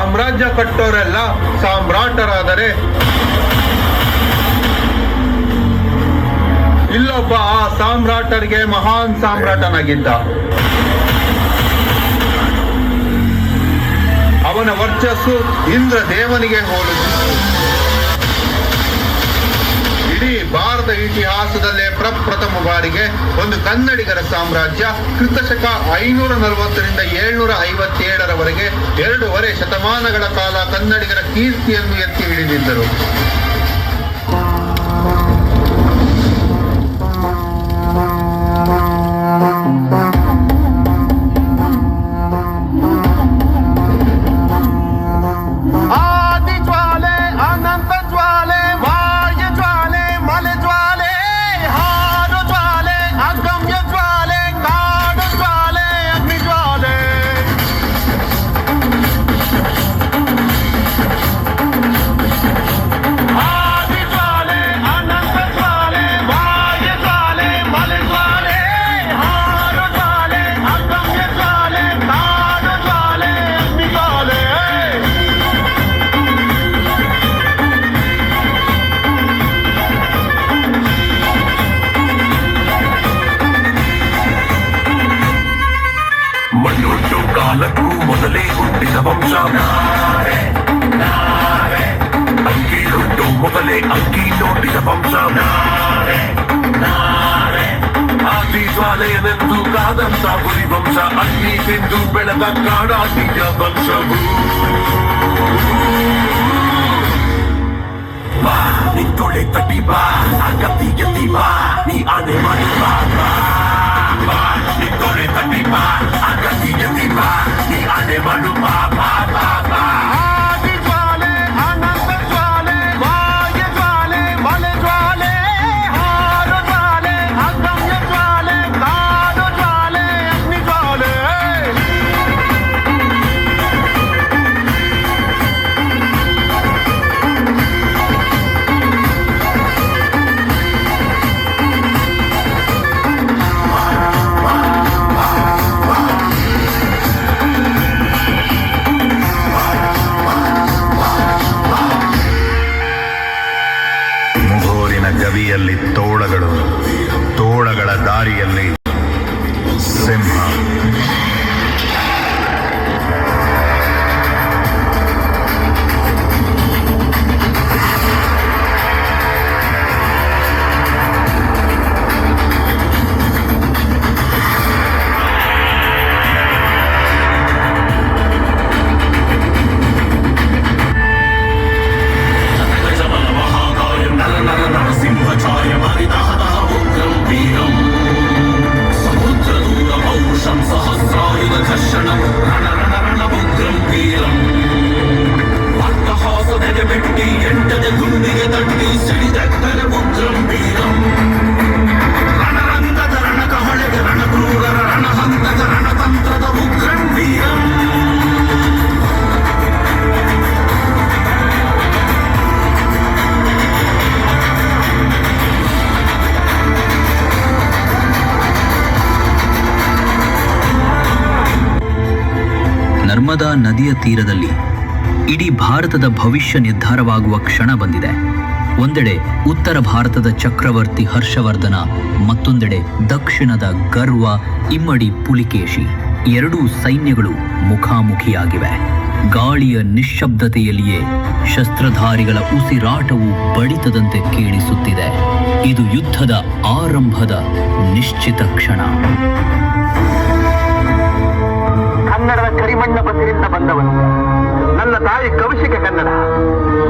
ಸಾಮ್ರಾಜ್ಯ ಕಟ್ಟೋರೆಲ್ಲ ಸಾಮ್ರಾಟರಾದರೆ ಇಲ್ಲೊಬ್ಬ ಆ ಸಾಮ್ರಾಟರಿಗೆ ಮಹಾನ್ ಸಾಮ್ರಾಟನಾಗಿದ್ದ. ಅವನ ವರ್ಚಸ್ಸು ಇಂದ್ರ ದೇವನಿಗೆ ಹೋಲುತ್ತಿತ್ತು. ಇಡೀ ಭಾರತ ಇತಿಹಾಸದಲ್ಲೇ ಪ್ರಪ್ರಥಮ ಬಾರಿಗೆ ಒಂದು ಕನ್ನಡಿಗರ ಸಾಮ್ರಾಜ್ಯ ಕ್ರಿಸ್ತಶಕ 540ರಿಂದ 757ರವರೆಗೆ 2.5 ಶತಮಾನಗಳ ಕಾಲ ಕನ್ನಡಿಗರ ಕೀರ್ತಿಯನ್ನು ಎತ್ತಿ ಹಿಡಿದಿದ್ದರು. ಮೊದಲೇ ಹುಟ್ಟಿದ ವಂಶ ಅಂಕಿ ಹುಟ್ಟು ಮೊದಲೇ ಅಂಕಿ ನೋಡಿದ ವಂಶ ಆದಿ ಜ್ವಾಲೆಯನೆಂದು ಕಾದಂತ ಗುರಿ ವಂಶ ಅಗ್ನಿ ತಿಂದು ಬೆಳೆದ ಕಾಡಾಟಿಯ ವಂಶವು. ಬಾ ನಿಂತೊಳೆ ತಟಿ ಬಾ ಅಗತಿ ಎತ್ತಿ ಬಾ ನೀ ಆನೆ ಮಾಡಿ ಬಾ ನಿಂತೊಳೆ ತಟಿ ಬಾ ಅಗತಿ ಎತ್ತಿ ಬಾ ನೀ ಆನೆ ಮಾಡು ಬಾ ಬಾ ಬಾ ಬಾ. ಗವಿಯಲ್ಲಿ ತೋಳಗಳು, ತೋಳಗಳ ದಾರಿಯಲ್ಲಿ ಸಿಂಹ. ನರ್ಮದಾ ನದಿಯ ತೀರದಲ್ಲಿ ಇಡೀ ಭಾರತದ ಭವಿಷ್ಯ ನಿರ್ಧಾರವಾಗುವ ಕ್ಷಣ ಬಂದಿದೆ. ಒಂದೆಡೆ ಉತ್ತರ ಭಾರತದ ಚಕ್ರವರ್ತಿ ಹರ್ಷವರ್ಧನ, ಮತ್ತೊಂದೆಡೆ ದಕ್ಷಿಣದ ಗರ್ವ ಇಮ್ಮಡಿ ಪುಲಿಕೇಶಿ. ಎರಡೂ ಸೈನ್ಯಗಳು ಮುಖಾಮುಖಿಯಾಗಿವೆ. ಗಾಳಿಯ ನಿಶ್ಶಬ್ದತೆಯಲ್ಲಿಯೇ ಶಸ್ತ್ರಧಾರಿಗಳ ಉಸಿರಾಟವು ಬಡಿತದಂತೆ ಕೇಳಿಸುತ್ತಿದೆ. ಇದು ಯುದ್ಧದ ಆರಂಭದ ನಿಶ್ಚಿತ ಕ್ಷಣ. ಕನ್ನಡದ ಕರಿಮಣ್ಣ ಬಸಿರಿಂದ ಬಂದವನು. ನನ್ನ ತಾಯಿ ಕೌಶಿಕ ಕನ್ನಡ,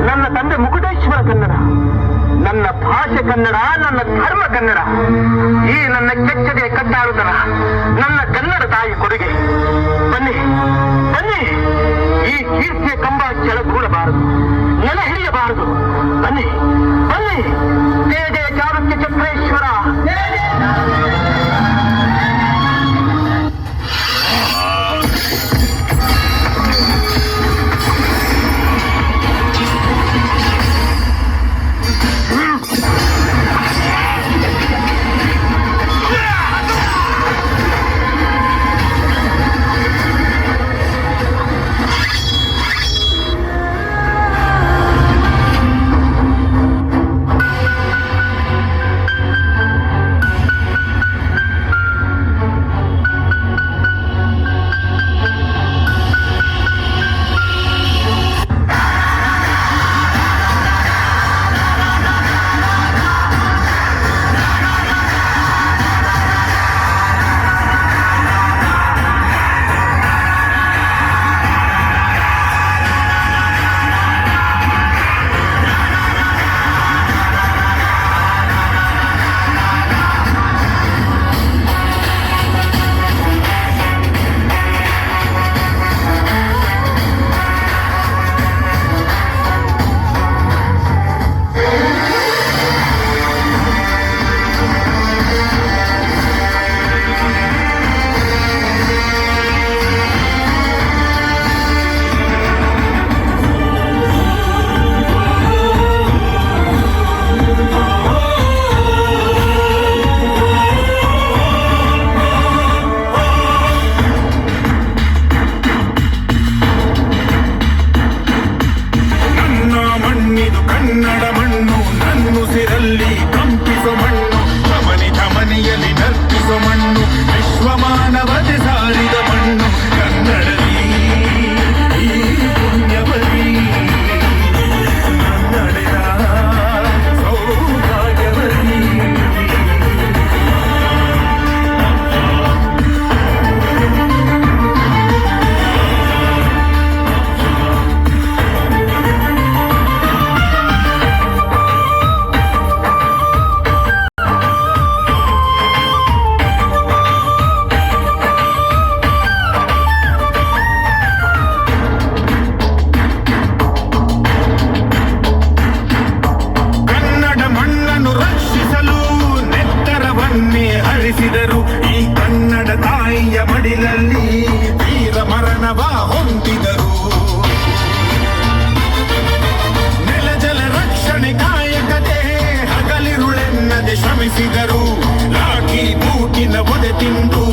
ನನ್ನ ತಂದೆ ಮುಕುಟೇಶ್ವರ ಕನ್ನಡ, ನನ್ನ ಭಾಷೆ ಕನ್ನಡ, ನನ್ನ ಧರ್ಮ ಕನ್ನಡ. ಈ ನನ್ನ ಕೆಚ್ಚದೆ ಕಟ್ಟಾಳುತನ ನನ್ನ ಕನ್ನಡ ತಾಯಿ ಕೊಡುಗೆ. ಬನ್ನಿ ಬನ್ನಿ, ಈ ಕೀರ್ತಿಯ ಕಂಬ ಕೆಳಗೂಡಬಾರದು, ನೆಲ ಹಿಡಿಯಬಾರದು. ಬನ್ನಿ ಬನ್ನಿ, ಜಯ ಜಯ ಚಾಲುಕ್ಯ ಚಕ್ರೇಶ್ವರ. ಪ್ರಾಣವ ಹೊಂದಿದರು. ನೆಲ ಜಲ ರಕ್ಷಣೆ ಕಾಯಕತೆ ಹಗಲಿರುಳೆನ್ನದೆ ಶ್ರಮಿಸಿದರು. ರಾಖಿ ಬೂಟಿನ ಒದೆ ತಿಂದು